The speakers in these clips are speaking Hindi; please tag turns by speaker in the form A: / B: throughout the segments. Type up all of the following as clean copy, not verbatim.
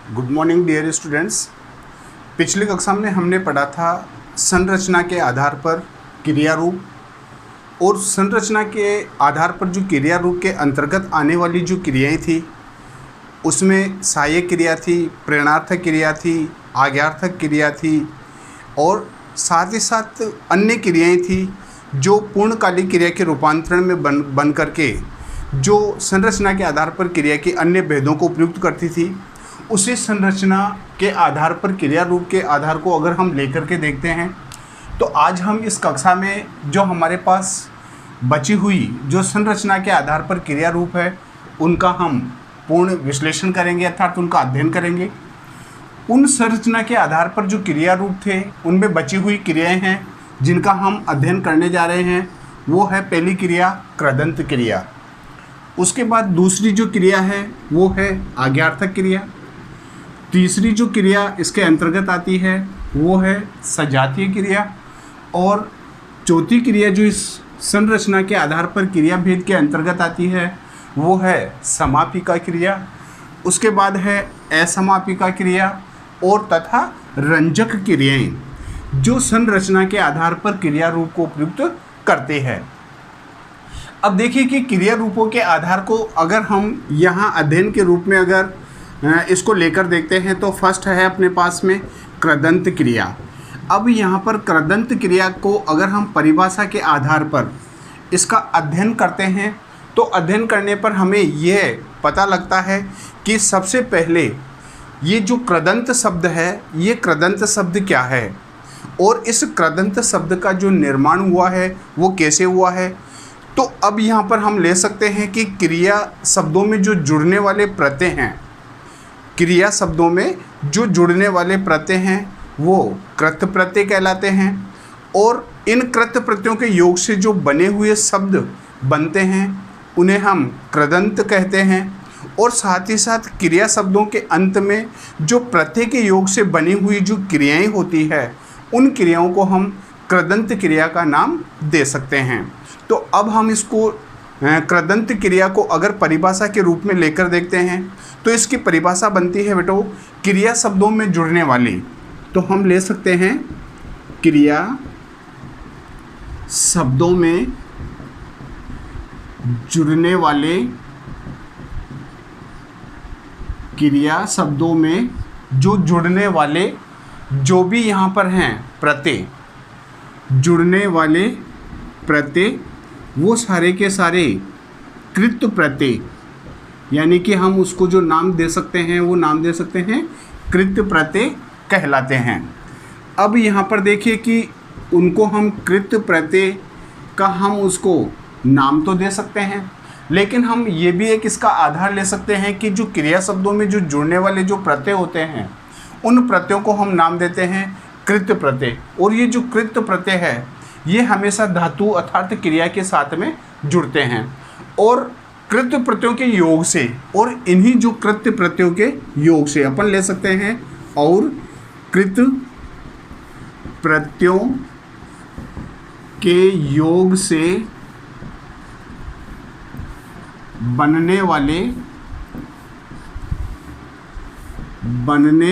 A: Good morning dear students. पिछली कक्षा में हमने पढ़ा था संरचना के आधार पर क्रिया रूप, और संरचना के आधार पर जो क्रिया रूप के अंतर्गत आने वाली जो क्रियाएं थी उसमें सहायक क्रिया थी, प्रेरणार्थक क्रिया थी, आज्ञार्थक क्रिया थी और साथ ही साथ अन्य क्रियाएं थी जो पूर्णकालिक क्रिया के रूपांतरण में बन करके जो संरचना के आधार पर क्रिया के अन्य भेदों को प्रयुक्त करती थी। उसी संरचना के आधार पर क्रिया रूप के आधार को अगर हम लेकर के देखते हैं तो आज हम इस कक्षा में जो हमारे पास बची हुई जो संरचना के आधार पर क्रिया रूप है उनका हम पूर्ण विश्लेषण करेंगे, अर्थात उनका अध्ययन करेंगे। उन संरचना के आधार पर जो क्रिया रूप थे उनमें बची हुई क्रियाएं हैं जिनका हम अध्ययन करने जा रहे हैं। वो है पहली क्रिया कृदंत क्रिया, उसके बाद दूसरी जो क्रिया है वो है आज्ञार्थक क्रिया, तीसरी जो क्रिया इसके अंतर्गत आती है वो है सजातीय क्रिया, और चौथी क्रिया जो इस संरचना के आधार पर क्रिया भेद के अंतर्गत आती है वो है समापिका क्रिया। उसके बाद है असमापिका क्रिया और तथा रंजक क्रियाएं जो संरचना के आधार पर क्रिया रूप को प्रयुक्त करते हैं। अब देखिए कि क्रिया रूपों के आधार को अगर हम यहाँ अध्ययन के रूप में अगर इसको लेकर देखते हैं तो फर्स्ट है अपने पास में कृदंत क्रिया। अब यहाँ पर कृदंत क्रिया को अगर हम परिभाषा के आधार पर इसका अध्ययन करते हैं तो अध्ययन करने पर हमें यह पता लगता है कि सबसे पहले ये जो कृदंत शब्द है ये कृदंत शब्द क्या है और इस कृदंत शब्द का जो निर्माण हुआ है वो कैसे हुआ है। तो अब यहाँ पर हम ले सकते हैं कि क्रिया शब्दों में जो जुड़ने वाले प्रत्यय हैं, क्रिया शब्दों में जो जुड़ने वाले प्रत्यय हैं वो कृत प्रत्यय कहलाते हैं, और इन कृत प्रत्ययों के योग से जो बने हुए शब्द बनते हैं उन्हें हम कृदंत कहते हैं। और साथ ही साथ क्रिया शब्दों के अंत में जो प्रत्यय के योग से बनी हुई जो क्रियाएं होती है उन क्रियाओं को हम कृदंत क्रिया का नाम दे सकते हैं। तो अब हम इसको कृदंत क्रिया को अगर परिभाषा के रूप में लेकर देखते हैं तो इसकी परिभाषा बनती है बेटो क्रिया शब्दों में जुड़ने वाली। तो हम ले सकते हैं क्रिया शब्दों में जुड़ने वाले, क्रिया शब्दों में जो जुड़ने वाले जो भी यहाँ पर हैं प्रत्यय, जुड़ने वाले प्रत्यय वो सारे के सारे कृत प्रत्यय, यानी कि हम उसको जो नाम दे सकते हैं वो नाम दे सकते हैं कृत प्रत्यय कहलाते हैं। अब यहाँ पर देखिए कि उनको हम कृत प्रत्यय का हम उसको नाम तो दे सकते हैं, लेकिन हम ये भी एक इसका आधार ले सकते हैं कि जो क्रिया शब्दों में जो जुड़ने वाले जो प्रत्यय होते हैं उन प्रत्ययों को हम नाम देते हैं कृत प्रत्यय। और ये जो कृत प्रत्यय है ये हमेशा धातु अर्थात क्रिया के साथ में जुड़ते हैं और कृत प्रत्ययों के योग से, और इन्हीं जो कृत प्रत्ययों के योग से अपन ले सकते हैं और कृत प्रत्ययों के योग से बनने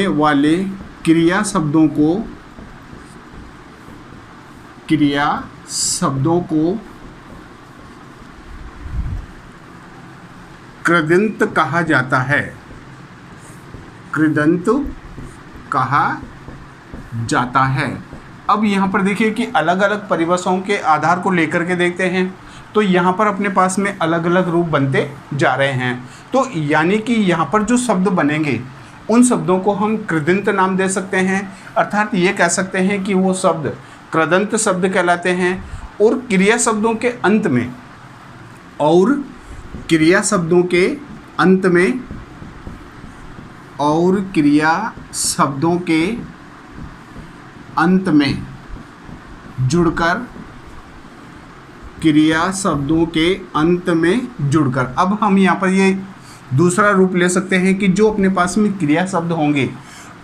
A: वाले क्रिया शब्दों को कृदंत कहा जाता है, कृदंत कहा जाता है। अब यहाँ पर देखिए कि अलग अलग परिभाषाओं के आधार को लेकर के देखते हैं तो यहाँ पर अपने पास में अलग अलग रूप बनते जा रहे हैं। तो यानी कि यहाँ पर जो शब्द बनेंगे उन शब्दों को हम कृदंत नाम दे सकते हैं, अर्थात ये कह सकते हैं कि वो शब्द कृदंत शब्द कहलाते हैं। और क्रिया शब्दों के अंत में जुड़कर अब हम यहाँ पर ये दूसरा रूप ले सकते हैं कि जो अपने पास में क्रिया शब्द होंगे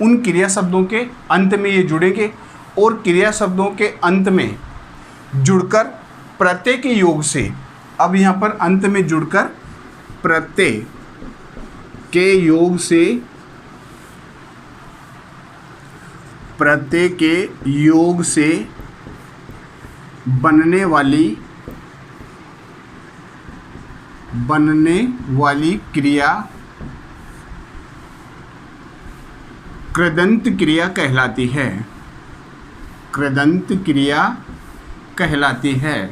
A: उन क्रिया शब्दों के अंत में ये जुड़ेंगे और क्रिया शब्दों के अंत में जुड़कर प्रत्यय के योग से, अब यहाँ पर अंत में जुड़कर प्रत्यय के योग से प्रत्यय के योग से बनने वाली क्रिया कृदंत क्रिया कहलाती है। कृदंत क्रिया कहलाती है।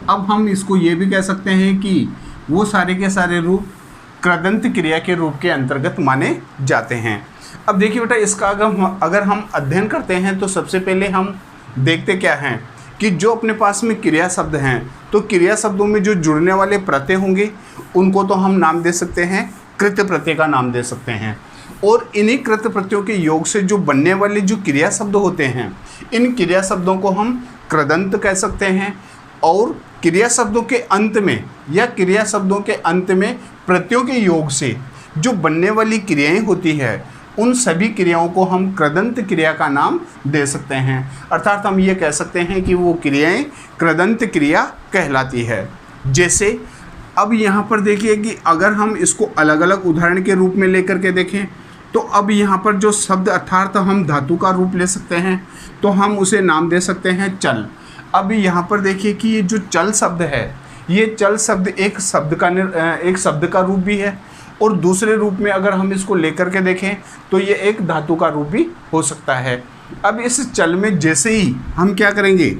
A: अब हम इसको ये भी कह सकते हैं कि वो सारे के सारे रूप कृदंत क्रिया के रूप के अंतर्गत माने जाते हैं। अब देखिए बेटा, इसका अगर हम अध्ययन करते हैं तो सबसे पहले हम देखते क्या हैं कि जो अपने पास में क्रिया शब्द हैं, तो क्रिया शब्दों में जो जुड़ने वाले प्रत्यय होंगे उनको तो हम नाम दे सकते हैं, कृत प्रत्यय का नाम दे सकते हैं। और इन्हीं कृत प्रत्ययों के योग से जो बनने वाले जो क्रिया शब्द होते हैं, इन क्रिया शब्दों को हम कृदंत कह सकते हैं। और क्रिया शब्दों के अंत में या क्रिया शब्दों के अंत में प्रत्ययों के योग से जो बनने वाली क्रियाएं होती है, उन सभी क्रियाओं को हम कृदंत क्रिया का नाम दे सकते हैं। अर्थात हम ये कह सकते हैं कि वो क्रियाएं कृदंत क्रिया कहलाती है। जैसे अब यहाँ पर देखिए कि अगर हम इसको अलग अलग उदाहरण के रूप में लेकर के देखें, तो अब यहाँ पर जो शब्द अर्थात हम धातु का रूप ले सकते हैं, तो हम उसे नाम दे सकते हैं चल। अब यहाँ पर देखिए कि ये जो चल शब्द है, ये चल शब्द एक शब्द का रूप भी है, और दूसरे रूप में अगर हम इसको लेकर के देखें तो ये एक धातु का रूप भी हो सकता है। अब इस चल में जैसे ही हम क्या करेंगे,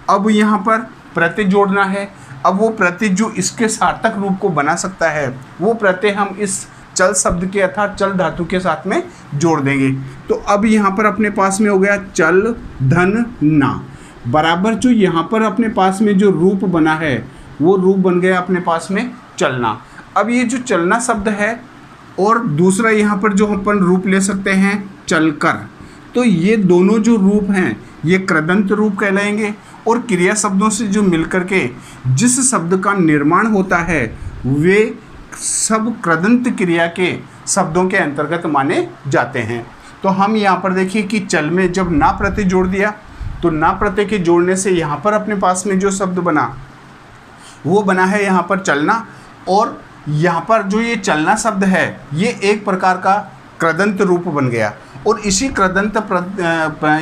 A: अब यहाँ पर प्रत्यय जोड़ना है। अब वो प्रत्यय जो इसके सार्थक रूप को बना सकता है, वो प्रत्यय हम इस चल शब्द के अर्थात चल धातु के साथ में जोड़ देंगे। तो अब यहाँ पर अपने पास में हो गया चल धन ना, बराबर जो यहाँ पर अपने पास में जो रूप बना है वो रूप बन गया अपने पास में चलना। अब ये जो चलना शब्द है और दूसरा यहाँ पर जो अपन रूप ले सकते हैं चलकर, तो ये दोनों जो रूप हैं ये कृदंत रूप कहलाएंगे। और क्रिया शब्दों से जो मिलकर के जिस शब्द का निर्माण होता है, वे सब कृदंत क्रिया के शब्दों के अंतर्गत माने जाते हैं। तो हम यहाँ पर देखिए कि चल में जब ना प्रत्यय जोड़ दिया, तो ना प्रत्यय के जोड़ने से यहाँ पर अपने पास में जो शब्द बना वो बना है यहाँ पर चलना। और यहाँ पर जो ये चलना शब्द है ये एक प्रकार का कृदंत रूप बन गया। और इसी कृदंत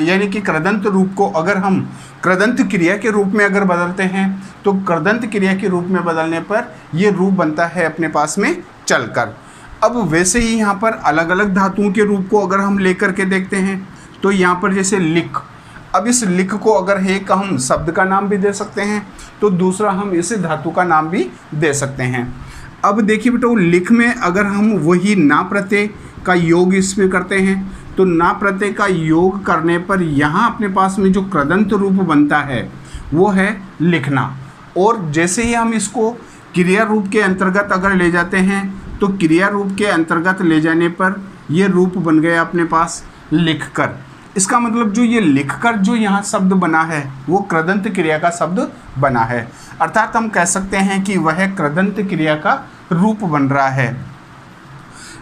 A: यानी कि कृदंत रूप को अगर हम कृदंत क्रिया के रूप में अगर बदलते हैं, तो कृदंत क्रिया के रूप में बदलने पर ये रूप बनता है अपने पास में चलकर। अब वैसे ही यहाँ पर अलग अलग धातुओं के रूप को अगर हम लेकर के देखते हैं, तो यहाँ पर जैसे लिख, अब इस लिख को अगर एक हम शब्द का नाम भी दे सकते हैं, तो दूसरा हम इसे धातु का नाम भी दे सकते हैं। अब देखिए बेटा, लिख में अगर हम वही ना प्रत्यय का योग इसमें करते हैं, तो ना प्रत्यय का योग करने पर यहाँ अपने पास में जो कृदंत रूप बनता है वो है लिखना। और जैसे ही हम इसको क्रिया रूप के अंतर्गत अगर ले जाते हैं, तो क्रिया रूप के अंतर्गत ले जाने पर ये रूप बन गया अपने पास लिखकर। इसका मतलब जो ये लिखकर जो यहाँ शब्द बना है वो कृदंत क्रिया का शब्द बना है। अर्थात हम कह सकते हैं कि वह कृदंत क्रिया का रूप बन रहा है।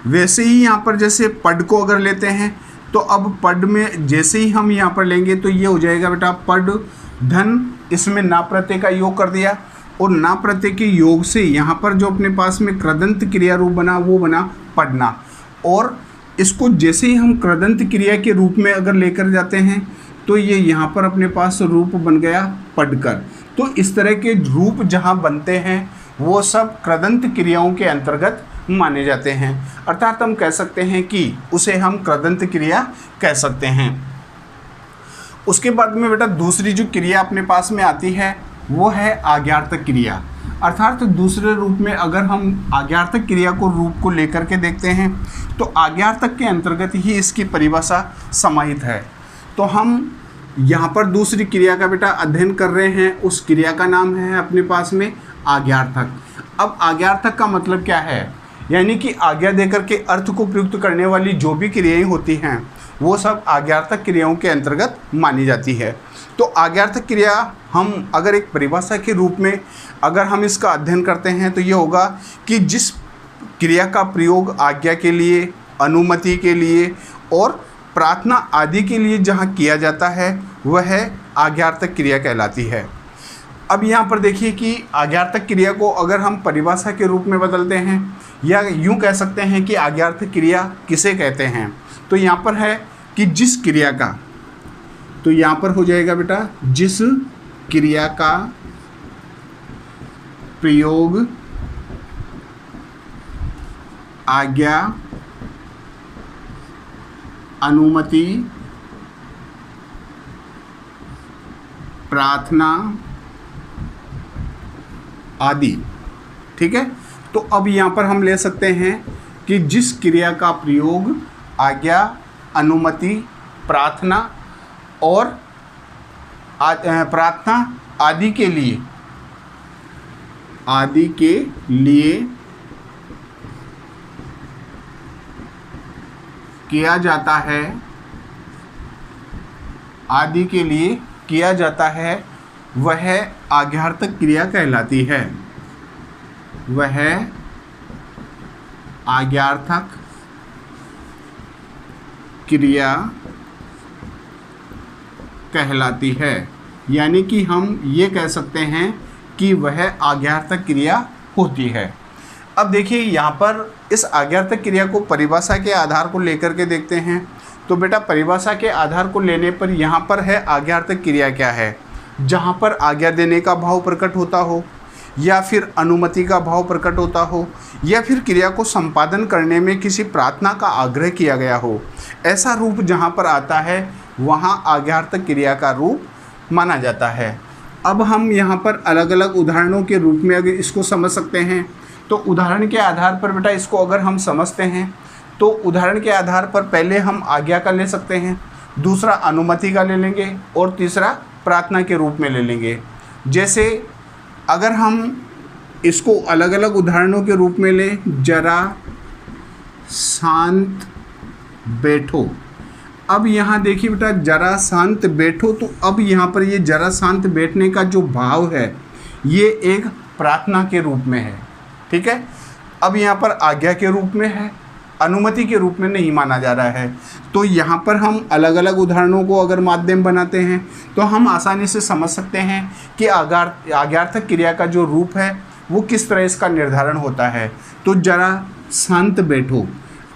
A: वैसे ही यहाँ पर जैसे पड को अगर लेते हैं, तो अब पड में जैसे ही हम यहाँ पर लेंगे तो ये हो जाएगा बेटा पड धन, इसमें ना प्रत्यय का योग कर दिया, और ना प्रत्यय के योग से यहाँ पर जो अपने पास में कृदंत क्रिया रूप बना वो बना पढ़ना। और इसको जैसे ही हम कृदंत क्रिया के रूप में अगर लेकर जाते हैं, तो ये यहाँ पर अपने पास रूप बन गया पढ़कर। तो इस तरह के रूप जहाँ बनते हैं वो सब कृदंत क्रियाओं के अंतर्गत माने जाते हैं। अर्थात हम कह सकते हैं कि उसे हम कृदंत क्रिया कह सकते हैं। उसके बाद में बेटा दूसरी जो क्रिया अपने पास में आती है वो है आज्ञार्थक क्रिया। अर्थात दूसरे रूप में अगर हम आज्ञार्थक क्रिया को रूप को लेकर के देखते हैं, तो आज्ञार्थक के अंतर्गत ही इसकी परिभाषा समाहित है। तो हम यहाँ पर दूसरी क्रिया का बेटा अध्ययन कर रहे हैं, उस क्रिया का नाम है अपने पास में आज्ञार्थक। अब आज्ञार्थक का मतलब क्या है, यानी कि आज्ञा देकर के अर्थ को प्रयुक्त करने वाली जो भी क्रियाएं होती हैं वो सब आज्ञार्थक क्रियाओं के अंतर्गत मानी जाती है। तो आज्ञार्थक क्रिया हम अगर एक परिभाषा के रूप में अगर हम इसका अध्ययन करते हैं, तो ये होगा कि जिस क्रिया का प्रयोग आज्ञा के लिए, अनुमति के लिए और प्रार्थना आदि के लिए जहाँ किया जाता है वह आज्ञार्थक क्रिया कहलाती है। अब यहाँ पर देखिए कि आज्ञार्थक क्रिया को अगर हम परिभाषा के रूप में बदलते हैं, या यूँ कह सकते हैं कि आज्ञार्थक क्रिया किसे कहते हैं, तो यहाँ पर है कि जिस क्रिया का तो यहाँ पर हो जाएगा बेटा जिस क्रिया का प्रयोग आज्ञा, अनुमति, प्रार्थना आदि। ठीक है, तो अब यहाँ पर हम ले सकते हैं कि जिस क्रिया का प्रयोग आज्ञा, अनुमति, प्रार्थना और प्रार्थना आदि के लिए किया जाता है, आदि के लिए किया जाता है, वह आज्ञार्थक क्रिया कहलाती है। वह आज्ञार्थक क्रिया कहलाती है। यानी कि हम ये कह सकते हैं कि वह आज्ञार्थक क्रिया होती है। अब देखिए यहाँ पर इस आज्ञार्थक क्रिया को परिभाषा के आधार को लेकर के देखते हैं। तो बेटा परिभाषा के आधार को लेने पर यहाँ पर है आज्ञार्थक क्रिया क्या है, जहाँ पर आज्ञा देने का भाव प्रकट होता हो, या फिर अनुमति का भाव प्रकट होता हो, या फिर क्रिया को संपादन करने में किसी प्रार्थना का आग्रह किया गया हो। ऐसा रूप जहाँ पर आता है वहाँ आज्ञार्थक क्रिया का रूप माना जाता है। अब हम यहाँ पर अलग अलग उदाहरणों के रूप में अगर इसको समझ सकते हैं, तो उदाहरण के आधार पर बेटा इसको अगर हम समझते हैं तो उदाहरण के आधार पर पहले हम आज्ञा का ले सकते हैं, दूसरा अनुमति का ले लेंगे और तीसरा प्रार्थना के रूप में ले लेंगे। जैसे अगर हम इसको अलग अलग उदाहरणों के रूप में लें, जरा शांत बैठो। अब यहाँ देखिए बेटा जरा शांत बैठो, तो अब यहाँ पर ये जरा शांत बैठने का जो भाव है ये एक प्रार्थना के रूप में है। ठीक है, अब यहाँ पर आज्ञा के रूप में है, अनुमति के रूप में नहीं माना जा रहा है। तो यहाँ पर हम अलग अलग उदाहरणों को अगर माध्यम बनाते हैं तो हम आसानी से समझ सकते हैं कि आज्ञार्थक क्रिया का जो रूप है वो किस तरह इसका निर्धारण होता है। तो जरा शांत बैठो।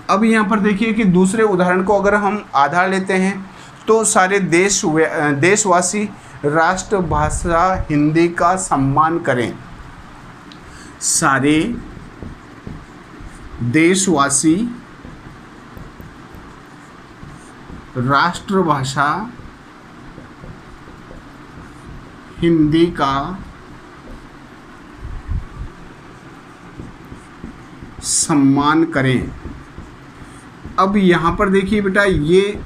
A: अब यहाँ पर देखिए कि दूसरे उदाहरण को अगर हम आधार लेते हैं तो सारे देशवासी राष्ट्रभाषा हिंदी का सम्मान करें। सारे देशवासी राष्ट्रभाषा हिंदी का सम्मान करें। अब यहाँ पर देखिए बेटा ये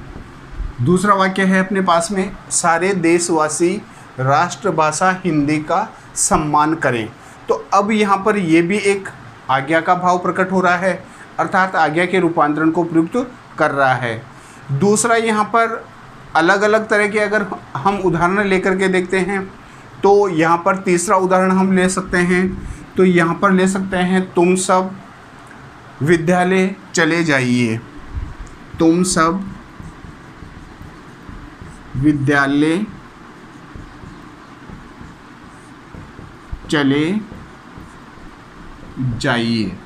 A: दूसरा वाक्य है अपने पास में, सारे देशवासी राष्ट्रभाषा हिंदी का सम्मान करें। तो अब यहाँ पर ये भी एक आज्ञा का भाव प्रकट हो रहा है, अर्थात आज्ञा के रूपांतरण को प्रयुक्त कर रहा है। दूसरा यहाँ पर अलग अलग तरह के अगर हम उदाहरण लेकर के देखते हैं तो यहाँ पर तीसरा उदाहरण हम ले सकते हैं। तो यहाँ पर ले सकते हैं तुम सब विद्यालय चले जाइए। तुम सब विद्यालय चले जाइए।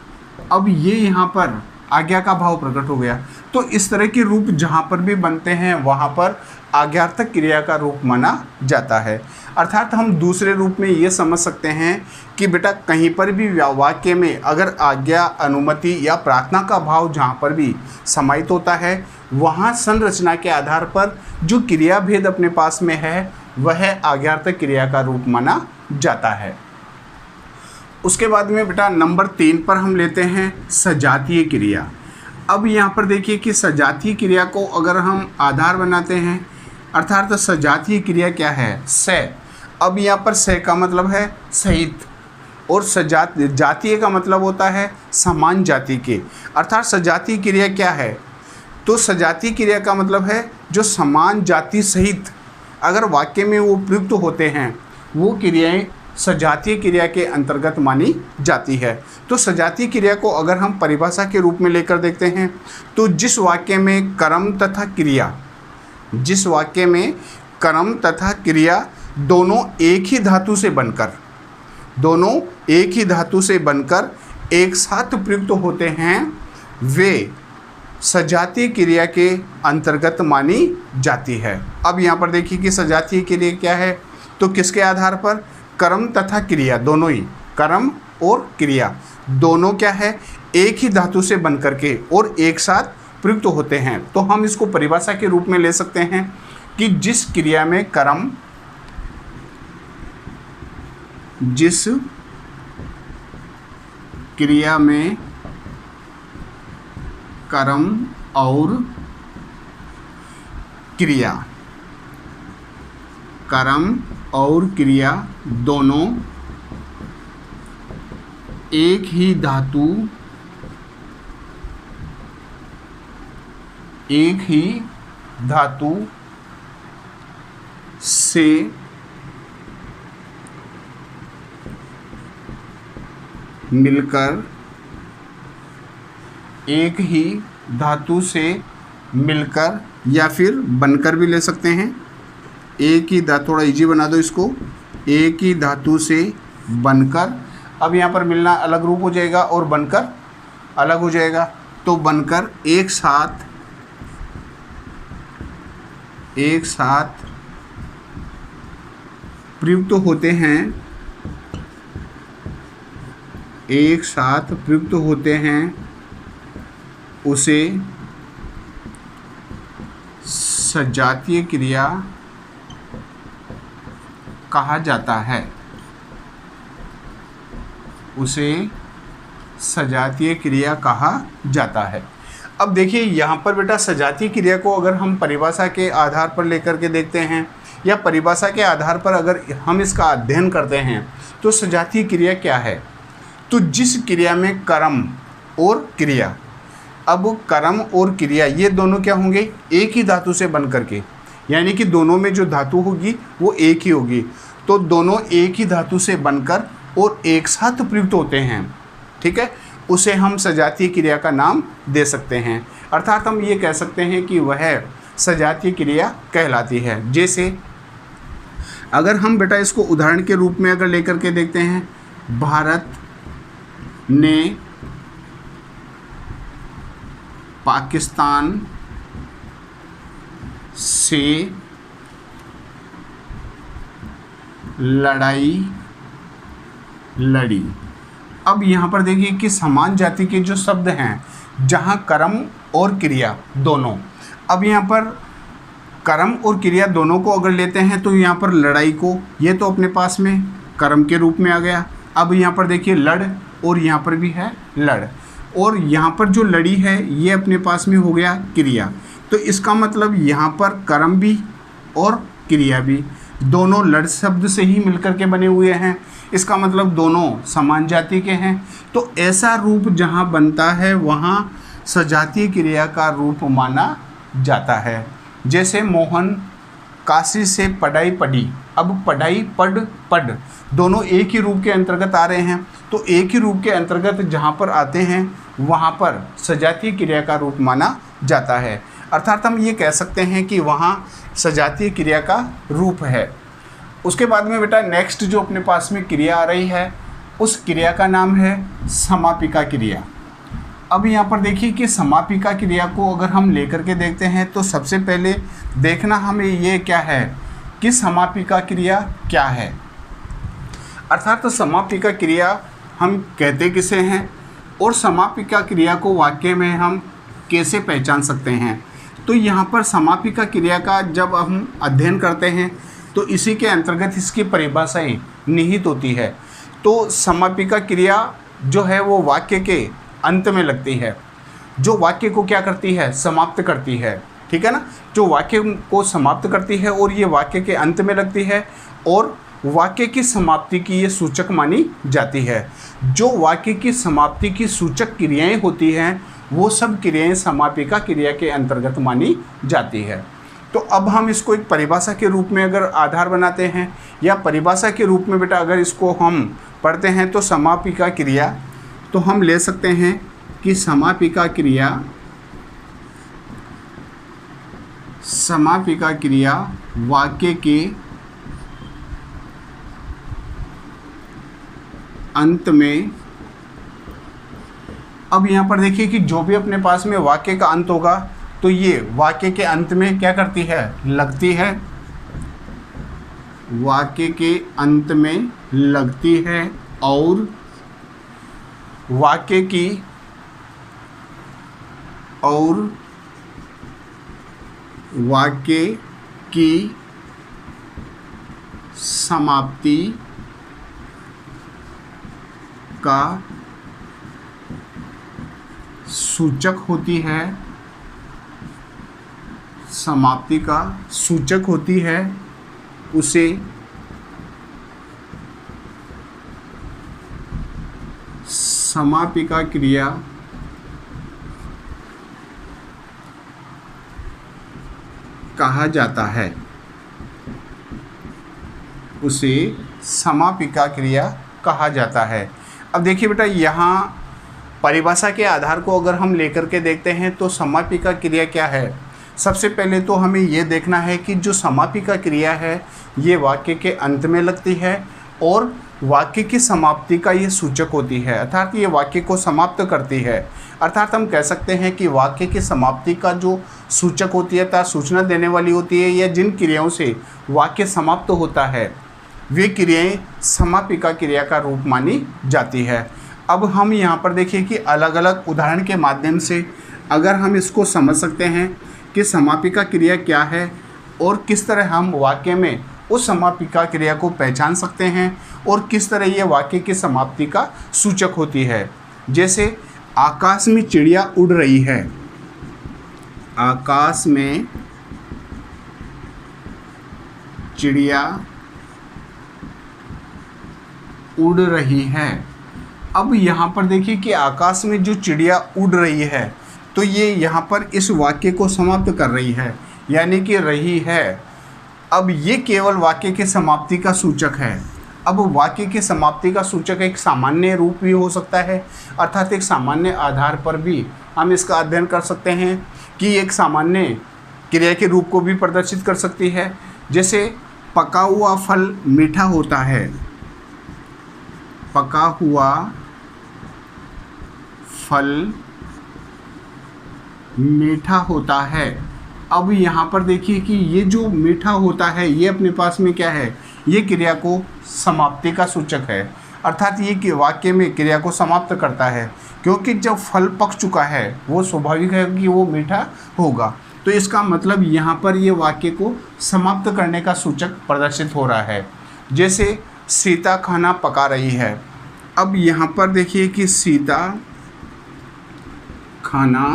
A: अब ये यहाँ पर आज्ञा का भाव प्रकट हो गया। तो इस तरह के रूप जहाँ पर भी बनते हैं वहाँ पर आज्ञार्थक क्रिया का रूप माना जाता है। अर्थात हम दूसरे रूप में ये समझ सकते हैं कि बेटा कहीं पर भी वाक्य में अगर आज्ञा, अनुमति या प्रार्थना का भाव जहाँ पर भी समाहित होता है वहाँ संरचना के आधार पर जो क्रिया भेद अपने पास में है वह आज्ञार्थक क्रिया का रूप माना जाता है। उसके बाद में बेटा नंबर 3 पर हम लेते हैं सजातीय क्रिया। अब यहाँ पर देखिए कि सजातीय क्रिया को अगर हम आधार बनाते हैं, अर्थात सजातीय क्रिया क्या है, से। अब यहाँ पर से का मतलब है सहित, और जातीय का मतलब होता है समान जाति के। अर्थात सजातीय क्रिया क्या है, तो सजातीय क्रिया का मतलब है जो समान जाति सहित अगर वाक्य में वो प्रयुक्त होते हैं वो क्रियाएं सजातीय क्रिया के अंतर्गत मानी जाती है। तो सजातीय क्रिया को अगर हम परिभाषा के रूप में लेकर देखते हैं तो जिस वाक्य में कर्म तथा क्रिया दोनों एक ही धातु से बनकर एक साथ प्रयुक्त होते हैं वे सजातीय क्रिया के अंतर्गत मानी जाती है। अब यहाँ पर देखिए कि सजातीय क्रिया क्या है, तो किसके आधार पर, कर्म तथा क्रिया दोनों ही, कर्म और क्रिया दोनों क्या है, एक ही धातु से बन करके और एक साथ प्रयुक्त होते हैं। तो हम इसको परिभाषा के रूप में ले सकते हैं कि जिस क्रिया में कर्म, जिस क्रिया में कर्म और क्रिया, कर्म और क्रिया दोनों एक ही धातु से मिलकर, एक ही धातु से मिलकर या फिर बनकर भी ले सकते हैं। एक ही धातु, थोड़ा इजी बना दो इसको, एक ही धातु से बनकर, अब यहाँ पर मिलना अलग रूप हो जाएगा और बनकर अलग हो जाएगा, तो बनकर एक साथ प्रयुक्त होते हैं, एक साथ प्रयुक्त होते हैं, उसे सजातीय क्रिया कहा जाता है, उसे सजातीय क्रिया कहा जाता है। अब देखिए यहाँ पर बेटा सजातीय क्रिया को अगर हम परिभाषा के आधार पर लेकर के देखते हैं या परिभाषा के आधार पर अगर हम इसका अध्ययन करते हैं तो सजातीय क्रिया क्या है, तो जिस क्रिया में कर्म और क्रिया, अब कर्म और क्रिया ये दोनों क्या होंगे, एक ही धातु से बन करके, यानी कि दोनों में जो धातु होगी वो एक ही होगी, तो दोनों एक ही धातु से बनकर और एक साथ प्रयुक्त होते हैं, ठीक है, उसे हम सजातीय क्रिया का नाम दे सकते हैं। अर्थात हम ये कह सकते हैं कि वह सजातीय क्रिया कहलाती है। जैसे अगर हम बेटा इसको उदाहरण के रूप में अगर लेकर के देखते हैं, भारत ने पाकिस्तान से लड़ाई लड़ी। अब यहाँ पर देखिए कि समान जाति के जो शब्द हैं, जहाँ कर्म और क्रिया दोनों, अब यहाँ पर कर्म और क्रिया दोनों को अगर लेते हैं तो यहाँ पर लड़ाई को, ये तो अपने पास में कर्म के रूप में आ गया। अब यहाँ पर देखिए लड़, और यहाँ पर भी है लड़, और यहाँ पर जो लड़ी है ये अपने पास में हो गया क्रिया। तो इसका मतलब यहाँ पर कर्म भी और क्रिया भी दोनों लड़ शब्द से ही मिलकर के बने हुए हैं, इसका मतलब दोनों समान जाति के हैं। तो ऐसा रूप जहाँ बनता है वहाँ सजातीय क्रिया का रूप माना जाता है। जैसे मोहन काशी से पढ़ाई पढ़ी, अब पढ़ाई पढ़ दोनों एक ही रूप के अंतर्गत आ रहे हैं, तो एक ही रूप के अंतर्गत जहाँ पर आते हैं वहाँ पर सजातीय क्रिया का रूप माना जाता है। अर्थात हम ये कह सकते हैं कि वहाँ सजातीय क्रिया का रूप है। उसके बाद में बेटा नेक्स्ट जो अपने पास में क्रिया आ रही है, उस क्रिया का नाम है समापिका क्रिया। अब यहाँ पर देखिए कि समापिका क्रिया को अगर हम लेकर के देखते हैं तो सबसे पहले देखना हमें ये क्या है कि समापिका क्रिया क्या है। अर्थात तो समापिका क्रिया हम कहते किसे हैं और समापिका क्रिया को वाक्य में हम कैसे पहचान सकते हैं। तो यहाँ पर समापिका क्रिया का जब हम अध्ययन करते हैं तो इसी के अंतर्गत इसकी परिभाषाएं निहित होती है। तो समापिका क्रिया जो है वो वाक्य के अंत में लगती है, जो वाक्य को क्या करती है, समाप्त करती है, ठीक है ना, जो वाक्य को समाप्त करती है और ये वाक्य के अंत में लगती है और वाक्य की समाप्ति की ये सूचक मानी जाती है। जो वाक्य की समाप्ति की सूचक क्रियाएं होती हैं वो सब क्रियाएं समापिका क्रिया के अंतर्गत मानी जाती है। तो अब हम इसको एक परिभाषा के रूप में अगर आधार बनाते हैं या परिभाषा के रूप में बेटा अगर इसको हम पढ़ते हैं तो समापिका क्रिया, तो हम ले सकते हैं कि समापिका क्रिया वाक्य के अब यहाँ पर देखिए कि जो भी अपने पास में वाक्य का अंत होगा तो ये वाक्य के अंत में क्या करती है, लगती है, वाक्य के अंत में लगती है और वाक्य की समाप्ति का सूचक होती है, समाप्ति का सूचक होती है, उसे समापिका क्रिया कहा जाता है, उसे समापिका क्रिया कहा जाता है। अब देखिए बेटा, यहाँ परिभाषा के आधार को अगर हम लेकर के देखते हैं तो समापिका क्रिया क्या है। सबसे पहले तो हमें ये देखना है कि जो समापिका क्रिया है ये वाक्य के अंत में लगती है और वाक्य की समाप्ति का ये सूचक होती है, अर्थात ये वाक्य को समाप्त करती है। अर्थात हम कह सकते हैं कि वाक्य की समाप्ति का जो सूचक होती है अर्थात सूचना देने वाली होती है, या जिन क्रियाओं से वाक्य समाप्त होता है वे क्रियाएं समापिका क्रिया का रूप मानी जाती है। अब हम यहाँ पर देखिए कि अलग अलग उदाहरण के माध्यम से अगर हम इसको समझ सकते हैं कि समापिका क्रिया क्या है और किस तरह हम वाक्य में उस समापिका क्रिया को पहचान सकते हैं और किस तरह ये वाक्य की समाप्ति का सूचक होती है। जैसे आकाश में चिड़िया उड़ रही है, आकाश में चिड़िया उड़ रही है। अब यहाँ पर देखिए कि आकाश में जो चिड़िया उड़ रही है तो ये यहाँ पर इस वाक्य को समाप्त कर रही है, यानी कि रही है। अब ये केवल वाक्य की समाप्ति का सूचक है। अब वाक्य की समाप्ति का सूचक एक सामान्य रूप भी हो सकता है, अर्थात एक सामान्य आधार पर भी हम इसका अध्ययन कर सकते हैं कि एक सामान्य क्रिया के रूप को भी प्रदर्शित कर सकती है। जैसे पका हुआ फल मीठा होता है, पका हुआ फल मीठा होता है। अब यहाँ पर देखिए कि ये जो मीठा होता है ये अपने पास में क्या है, ये क्रिया को समाप्ति का सूचक है, अर्थात ये कि वाक्य में क्रिया को समाप्त करता है, क्योंकि जब फल पक चुका है वो स्वाभाविक है कि वो मीठा होगा। तो इसका मतलब यहाँ पर ये वाक्य को समाप्त करने का सूचक प्रदर्शित हो रहा है। जैसे सीता खाना पका रही है। अब यहाँ पर देखिए कि सीता खाना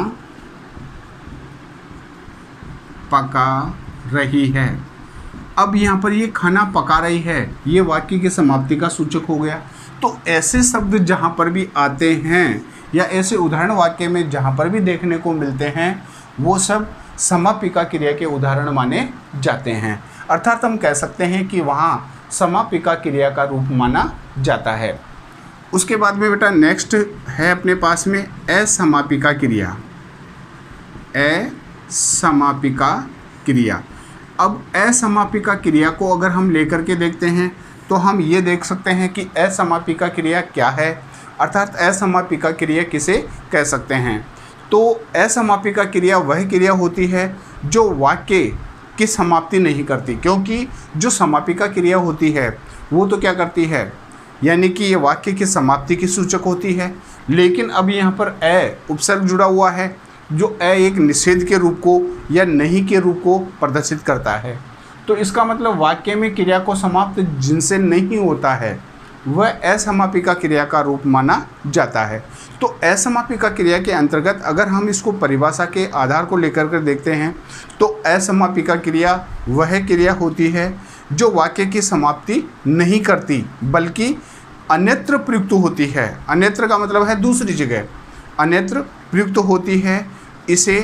A: पका रही है। अब यहाँ पर ये खाना पका रही है ये वाक्य की समाप्ति का सूचक हो गया। तो ऐसे शब्द जहाँ पर भी आते हैं या ऐसे उदाहरण वाक्य में जहाँ पर भी देखने को मिलते हैं वो सब समापिका क्रिया के उदाहरण माने जाते हैं, अर्थात हम कह सकते हैं कि वहाँ समापिका क्रिया का रूप माना जाता है। उसके बाद में बेटा नेक्स्ट है अपने पास में असमापिका क्रिया, असमापिका क्रिया। अब असमापिका क्रिया को अगर हम लेकर के देखते हैं तो हम ये देख सकते हैं कि असमापिका क्रिया क्या है, अर्थात असमापिका क्रिया किसे कह सकते हैं। तो असमापिका क्रिया वह क्रिया होती है जो वाक्य की समाप्ति नहीं करती, क्योंकि जो समापिका क्रिया होती है वो तो क्या करती है, यानी कि ये वाक्य की समाप्ति की सूचक होती है। लेकिन अब यहाँ पर उपसर्ग जुड़ा हुआ है जो एक निषेध के रूप को या नहीं के रूप को प्रदर्शित करता है। तो इसका मतलब वाक्य में क्रिया को समाप्त जिनसे नहीं होता है वह असमापिका क्रिया का रूप माना जाता है। तो असमापिका क्रिया के अंतर्गत अगर हम इसको परिभाषा के आधार को लेकर कर देखते हैं तो असमापिका क्रिया वह क्रिया होती है जो वाक्य की समाप्ति नहीं करती बल्कि अन्यत्र प्रयुक्त होती है। अन्यत्र का मतलब है दूसरी जगह, अन्यत्र प्रयुक्त होती है। इसे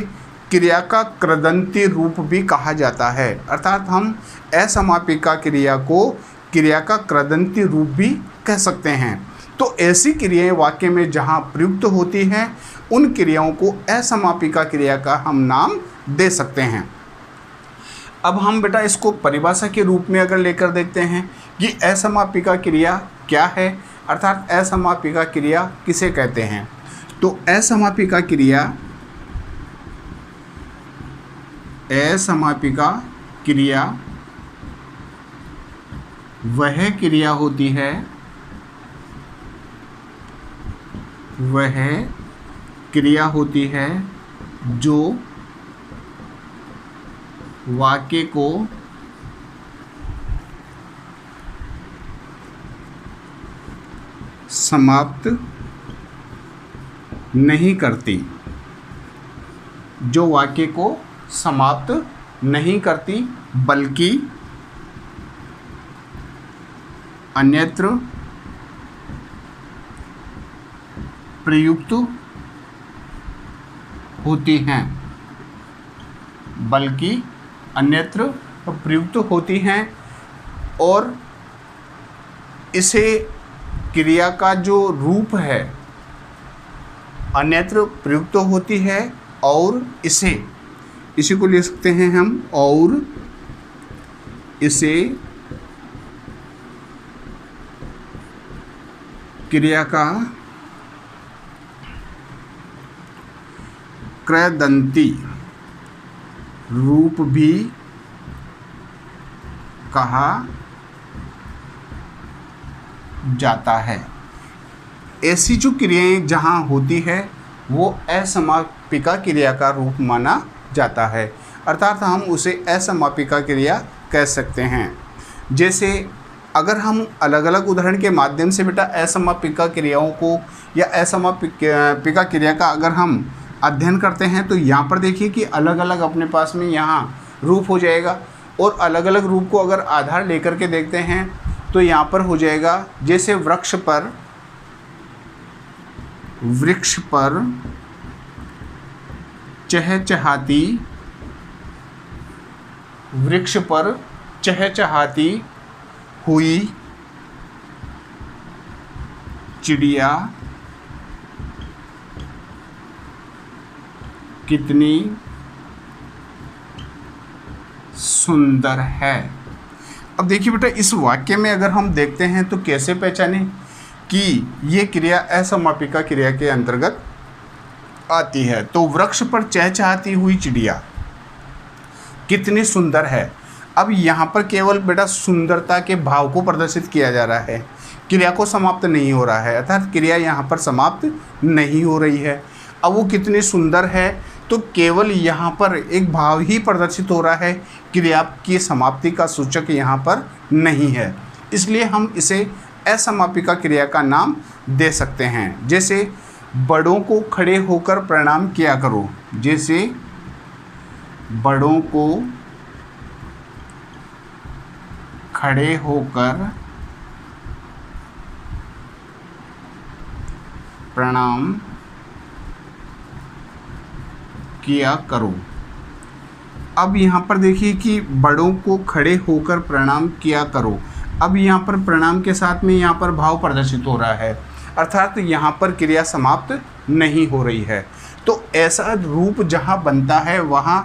A: क्रिया का कृदंती रूप भी कहा जाता है, अर्थात हम असमापिका क्रिया को क्रिया का कृदंती रूप भी कह सकते हैं। तो ऐसी क्रियाएं वाक्य में जहाँ प्रयुक्त होती हैं उन क्रियाओं को असमापिका क्रिया का हम नाम दे सकते हैं। अब हम बेटा इसको परिभाषा के रूप में अगर लेकर देखते हैं कि असमापिका क्रिया क्या है, अर्थात असमापिका क्रिया किसे कहते हैं। तो असमापिका क्रिया, असमापिका क्रिया वह क्रिया होती है, वह क्रिया होती है जो वाक्य को समाप्त नहीं करती, जो वाक्य को समाप्त नहीं करती बल्कि अन्यत्र प्रयुक्त होती हैं, बल्कि अन्यत्र प्रयुक्त होती हैं। और इसे क्रिया का जो रूप है अन्यत्र प्रयुक्त होती है, और इसी को ले सकते हैं हम, और इसे क्रिया का क्रयदंती रूप भी कहा जाता है। ऐसी जो क्रियाएं जहाँ होती है वो असमापिका क्रिया का रूप माना जाता है, अर्थात हम उसे असमापिका क्रिया कह सकते हैं। जैसे अगर हम अलग अलग उदाहरण के माध्यम से बेटा असमापिका क्रियाओं को या असमापिका क्रिया का अगर हम अध्ययन करते हैं तो यहाँ पर देखिए कि अलग अलग अपने पास में यहाँ रूप हो जाएगा, और अलग अलग रूप को अगर आधार लेकर के देखते हैं तो यहाँ पर हो जाएगा, जैसे वृक्ष पर चहचहाती, वृक्ष पर चहचहाती हुई चिड़िया कितनी सुंदर है। अब देखिए बेटा इस वाक्य में अगर हम देखते हैं तो कैसे पहचाने कि ये क्रिया असमापिका क्रिया के अंतर्गत आती है। तो वृक्ष पर चहचहाती हुई चिड़िया कितनी सुंदर है। अब यहाँ पर केवल बेटा सुंदरता के भाव को प्रदर्शित किया जा रहा है, क्रिया को समाप्त नहीं हो रहा है, अर्थात क्रिया यहाँ पर समाप्त नहीं हो रही है। अब वो कितनी सुंदर है तो केवल यहाँ पर एक भाव ही प्रदर्शित हो रहा है, क्रिया की समाप्ति का सूचक यहाँ पर नहीं है, इसलिए हम इसे असमापिका क्रिया का नाम दे सकते हैं। जैसे बड़ों को खड़े होकर प्रणाम किया करो, जैसे बड़ों को खड़े होकर प्रणाम किया करो। अब यहाँ पर देखिए कि बड़ों को खड़े होकर प्रणाम किया करो। अब यहाँ पर प्रणाम के साथ में यहाँ पर भाव प्रदर्शित हो रहा है, अर्थात यहाँ पर क्रिया समाप्त नहीं हो रही है। तो ऐसा रूप जहाँ बनता है वहाँ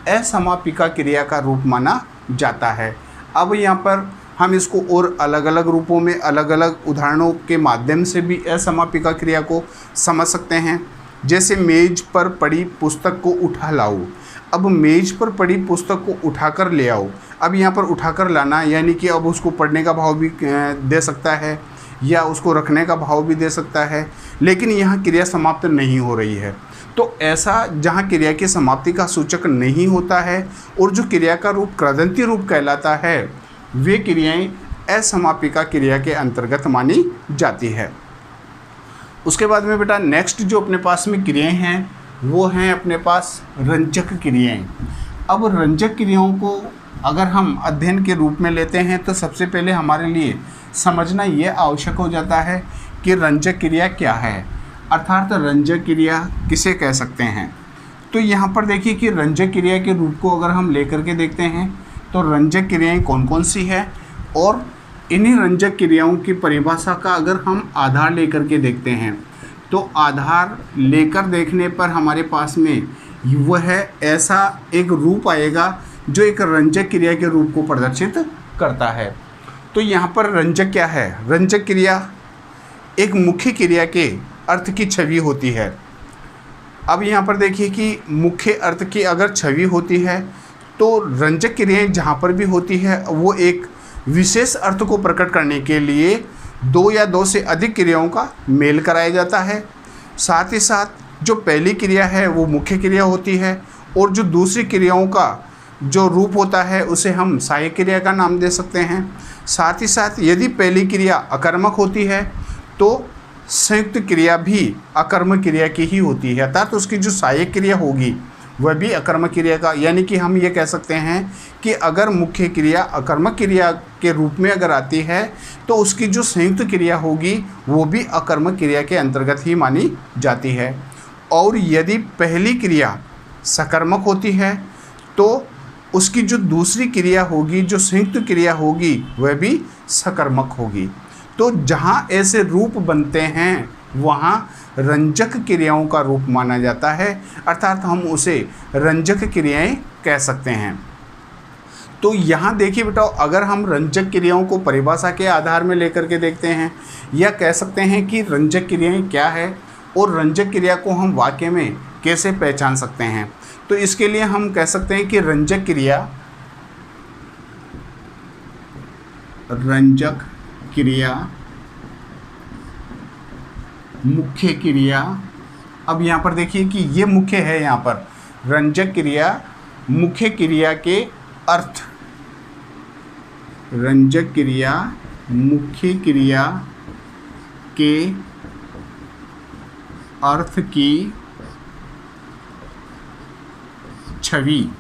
A: असमापिका क्रिया का रूप माना जाता है। अब यहाँ पर हम इसको और अलग अलग रूपों में अलग अलग उदाहरणों के माध्यम से भी असमापिका क्रिया को समझ सकते हैं। जैसे मेज पर पड़ी पुस्तक को उठा लाओ। अब मेज पर पड़ी पुस्तक को उठाकर ले आओ। अब यहाँ पर उठाकर लाना यानी कि अब उसको पढ़ने का भाव भी दे सकता है या उसको रखने का भाव भी दे सकता है, लेकिन यहाँ क्रिया समाप्त नहीं हो रही है। तो ऐसा जहाँ क्रिया की समाप्ति का सूचक नहीं होता है और जो क्रिया का रूप कृदंती रूप कहलाता है, वे क्रियाएं असमापिका क्रिया के अंतर्गत मानी जाती है। उसके बाद में बेटा नेक्स्ट जो अपने पास में क्रियाएं हैं वो हैं अपने पास रंजक क्रियाएं। अब रंजक क्रियाओं को अगर हम अध्ययन के रूप में लेते हैं तो सबसे पहले हमारे लिए समझना ये आवश्यक हो जाता है कि रंजक क्रिया क्या है, अर्थात रंजक क्रिया किसे कह सकते हैं। तो यहाँ पर देखिए कि रंजक क्रिया के रूप को अगर हम लेकर के देखते हैं तो रंजक क्रियाएं कौन कौन सी है, और इन्हीं रंजक क्रियाओं की परिभाषा का अगर हम आधार लेकर के देखते हैं तो आधार लेकर देखने पर हमारे पास में वह ऐसा एक रूप आएगा जो एक रंजक क्रिया के रूप को प्रदर्शित करता है। तो यहाँ पर रंजक क्या है? रंजक क्रिया एक मुख्य क्रिया के अर्थ की छवि होती है। अब यहाँ पर देखिए कि मुख्य अर्थ की अगर छवि होती है तो रंजक क्रियाएं जहाँ पर भी होती है वो एक विशेष अर्थ को प्रकट करने के लिए दो या दो से अधिक क्रियाओं का मेल कराया जाता है। साथ ही साथ जो पहली क्रिया है वो मुख्य क्रिया होती है और जो दूसरी क्रियाओं का जो रूप होता है उसे हम सहायक क्रिया का नाम दे सकते हैं। साथ ही साथ यदि पहली क्रिया अकर्मक होती है तो संयुक्त क्रिया भी अकर्मक क्रिया की ही होती है, अर्थात उसकी जो सहायक क्रिया होगी वह भी अकर्मक क्रिया का, यानी कि हम ये कह सकते हैं कि अगर मुख्य क्रिया अकर्मक क्रिया के रूप में अगर आती है तो उसकी जो संयुक्त क्रिया होगी वो भी अकर्मक क्रिया के अंतर्गत ही मानी जाती है। और यदि पहली क्रिया सकर्मक होती है तो उसकी जो दूसरी क्रिया होगी, जो संयुक्त क्रिया होगी, वह भी सकर्मक होगी। तो जहाँ ऐसे रूप बनते हैं वहाँ रंजक क्रियाओं का रूप माना जाता है, अर्थात हम उसे रंजक क्रियाएं कह सकते हैं। तो यहाँ देखिए बेटा, अगर हम रंजक क्रियाओं को परिभाषा के आधार में लेकर के देखते हैं या कह सकते हैं कि रंजक क्रियाएं क्या है और रंजक क्रिया को हम वाक्य में कैसे पहचान सकते हैं, तो इसके लिए हम कह सकते हैं कि रंजक क्रिया मुख्य क्रिया। अब यहाँ पर देखिए कि ये मुख्य है, यहाँ पर रंजक क्रिया मुख्य क्रिया के अर्थ, रंजक क्रिया मुख्य क्रिया के अर्थ की छवि,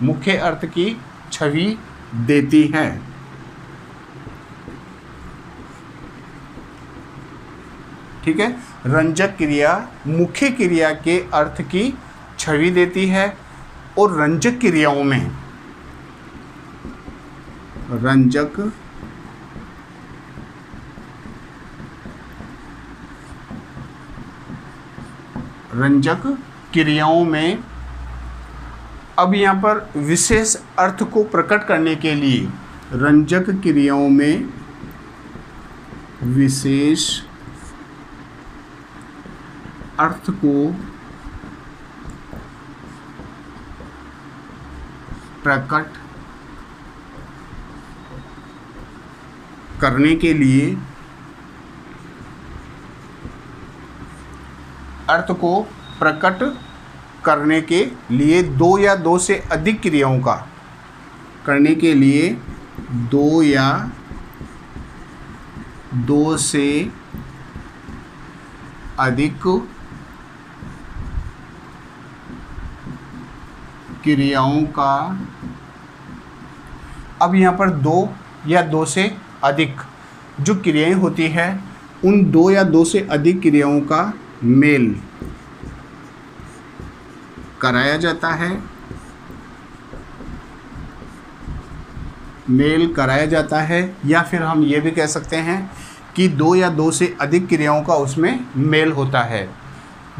A: मुख्य अर्थ की छवि देती है। ठीक है, रंजक क्रिया मुख्य क्रिया के अर्थ की छवि देती है और रंजक क्रियाओं में रंजक क्रियाओं में अब यहाँ पर विशेष अर्थ को प्रकट करने के लिए रंजक क्रियाओं में विशेष अर्थ को प्रकट करने के लिए अर्थ को प्रकट करने के लिए दो या दो से अधिक क्रियाओं का करने के लिए दो या दो से अधिक क्रियाओं का। अब यहाँ पर दो या दो से अधिक जो क्रियाएं होती है उन दो या दो से अधिक क्रियाओं का मेल कराया जाता है, मेल कराया जाता है, या फिर हम ये भी कह सकते हैं कि दो या दो से अधिक क्रियाओं का उसमें मेल होता है।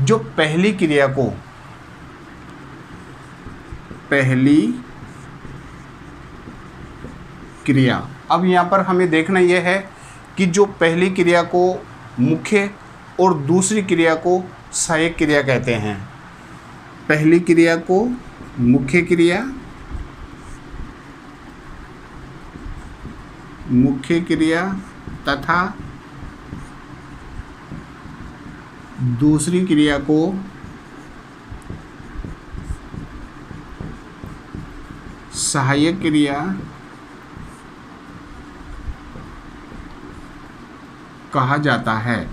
A: जो पहली क्रिया को पहली क्रिया, अब यहाँ पर हमें देखना यह है कि जो पहली क्रिया को मुख्य और दूसरी क्रिया को सहायक क्रिया कहते हैं। पहली क्रिया को मुख्य क्रिया तथा दूसरी क्रिया को सहायक क्रिया कहा जाता है।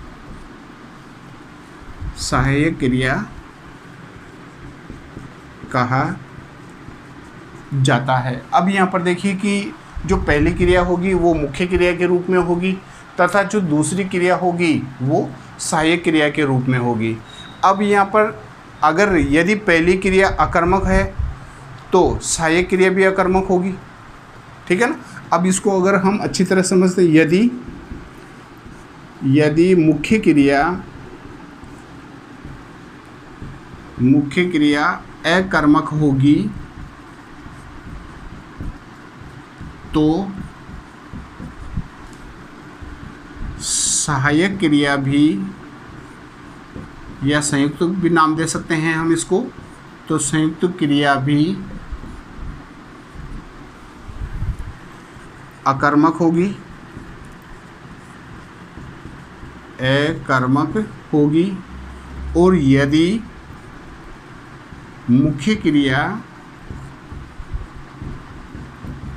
A: सहायक क्रिया कहा जाता है। अब यहाँ पर देखिए कि जो पहली क्रिया होगी वो मुख्य क्रिया के रूप में होगी तथा जो दूसरी क्रिया होगी वो सहायक क्रिया के रूप में होगी। अब यहाँ पर अगर यदि पहली क्रिया अकर्मक है तो सहायक क्रिया भी अकर्मक होगी, ठीक है ना। अब इसको अगर हम अच्छी तरह समझते, यदि मुख्य क्रिया अकर्मक होगी तो सहायक क्रिया भी या संयुक्त भी नाम दे सकते हैं हम इसको। तो संयुक्त क्रिया भी अकर्मक होगी, अकर्मक होगी। और यदि मुख्य क्रिया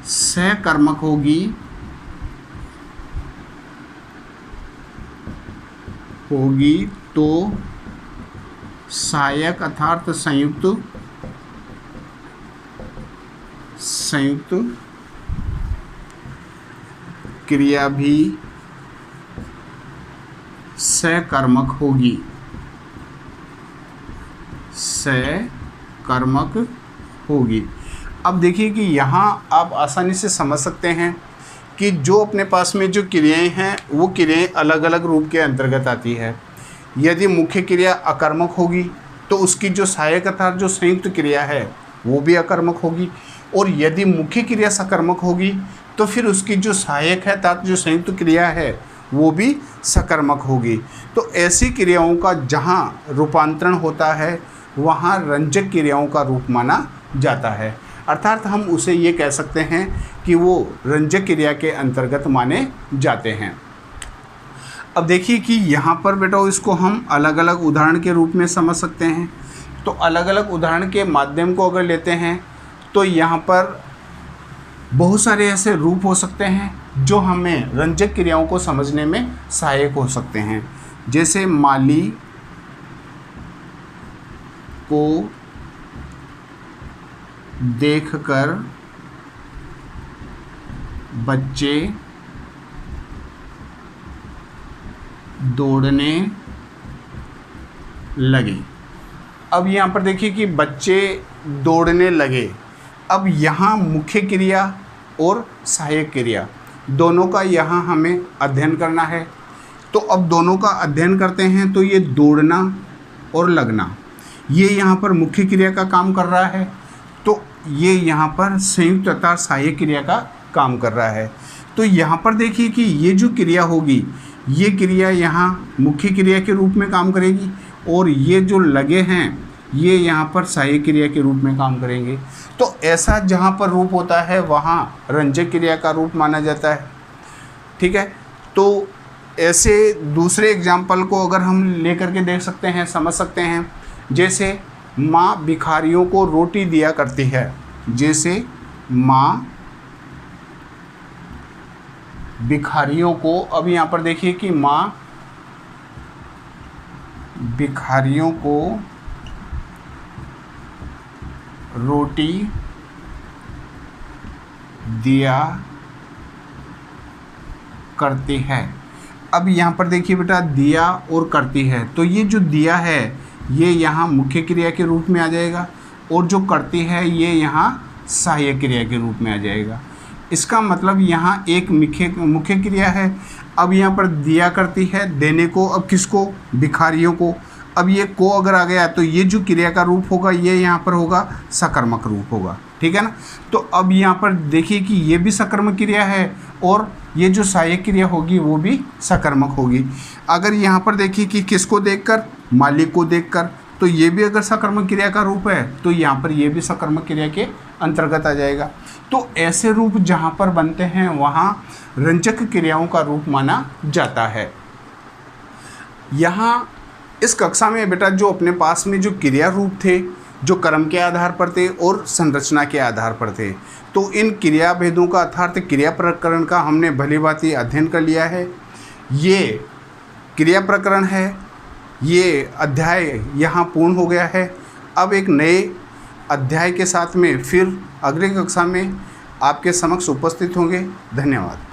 A: सकर्मक होगी तो सहायक अर्थात संयुक्त क्रिया भी सकर्मक होगी, सकर्मक होगी। अब देखिए कि यहाँ आप आसानी से समझ सकते हैं कि जो अपने पास में जो क्रियाएं हैं वो क्रियाएं अलग अलग रूप के अंतर्गत आती है। यदि मुख्य क्रिया अकर्मक होगी तो उसकी जो सहायक अर्थात जो संयुक्त क्रिया है वो भी अकर्मक होगी। और यदि मुख्य क्रिया सकर्मक होगी तो फिर उसकी जो सहायक है अर्थात जो संयुक्त क्रिया है वो भी सकर्मक होगी। तो ऐसी क्रियाओं का जहाँ रूपांतरण होता है वहाँ रंजक क्रियाओं का रूप माना जाता है, अर्थात हम उसे ये कह सकते हैं कि वो रंजक क्रिया के अंतर्गत माने जाते हैं। अब देखिए कि यहाँ पर बेटा इसको हम अलग अलग उदाहरण के रूप में समझ सकते हैं। तो अलग अलग उदाहरण के माध्यम को अगर लेते हैं तो यहाँ पर बहुत सारे ऐसे रूप हो सकते हैं जो हमें रंजक क्रियाओं को समझने में सहायक हो सकते हैं। जैसे माली को देखकर बच्चे दौड़ने लगे। अब यहाँ पर देखिए कि बच्चे दौड़ने लगे। अब यहाँ मुख्य क्रिया और सहायक क्रिया दोनों का यहाँ हमें अध्ययन करना है। तो अब दोनों का अध्ययन करते हैं तो ये दौड़ना और लगना ये यहाँ पर मुख्य क्रिया का काम कर रहा है, तो ये यहाँ पर संयुक्त अर्थात सहायक क्रिया का काम कर रहा है। तो यहाँ पर देखिए कि ये जो क्रिया होगी ये क्रिया यहाँ मुख्य क्रिया के रूप में काम करेगी और ये जो लगे हैं ये यहाँ पर सहायक क्रिया के रूप में काम करेंगे। तो ऐसा जहाँ पर रूप होता है वहाँ रंजक क्रिया का रूप माना जाता है। ठीक है, तो ऐसे दूसरे एग्जाम्पल को अगर हम लेकर के देख सकते हैं, समझ सकते हैं। जैसे माँ भिखारियों को रोटी दिया करती है। जैसे माँ भिखारियों को, अब यहाँ पर देखिए कि माँ भिखारियों को रोटी दिया करती है। अब यहाँ पर देखिए बेटा दिया और करती है, तो ये जो दिया है ये यहाँ मुख्य क्रिया के रूप में आ जाएगा और जो करती है ये यहाँ सहायक क्रिया के रूप में आ जाएगा। इसका मतलब यहाँ एक मुख्य क्रिया है। अब यहाँ पर दिया करती है देने को, अब किसको, भिखारियों को। अब ये को अगर आ गया तो ये जो क्रिया का रूप होगा ये यहाँ पर होगा सकर्मक रूप होगा। ठीक है ना। तो अब यहाँ पर देखिए कि ये भी सकर्मक क्रिया है और ये जो सहायक क्रिया होगी वो भी सकर्मक होगी। अगर यहाँ पर देखिए कि किसको देखकर, मालिक को देखकर, तो ये भी अगर सकर्मक क्रिया का रूप है तो यहाँ पर ये भी सकर्मक क्रिया के अंतर्गत आ जाएगा। तो ऐसे रूप जहाँ पर बनते हैं वहाँ रंजक क्रियाओं का रूप माना जाता है। यहाँ इस कक्षा में बेटा जो अपने पास में जो क्रिया रूप थे जो कर्म के आधार पर थे और संरचना के आधार पर थे, तो इन क्रिया भेदों का अर्थात क्रिया प्रकरण का हमने भली भांति अध्ययन कर लिया है। ये क्रिया प्रकरण है, ये अध्याय यहाँ पूर्ण हो गया है। अब एक नए अध्याय के साथ में फिर अगली कक्षा में आपके समक्ष उपस्थित होंगे। धन्यवाद।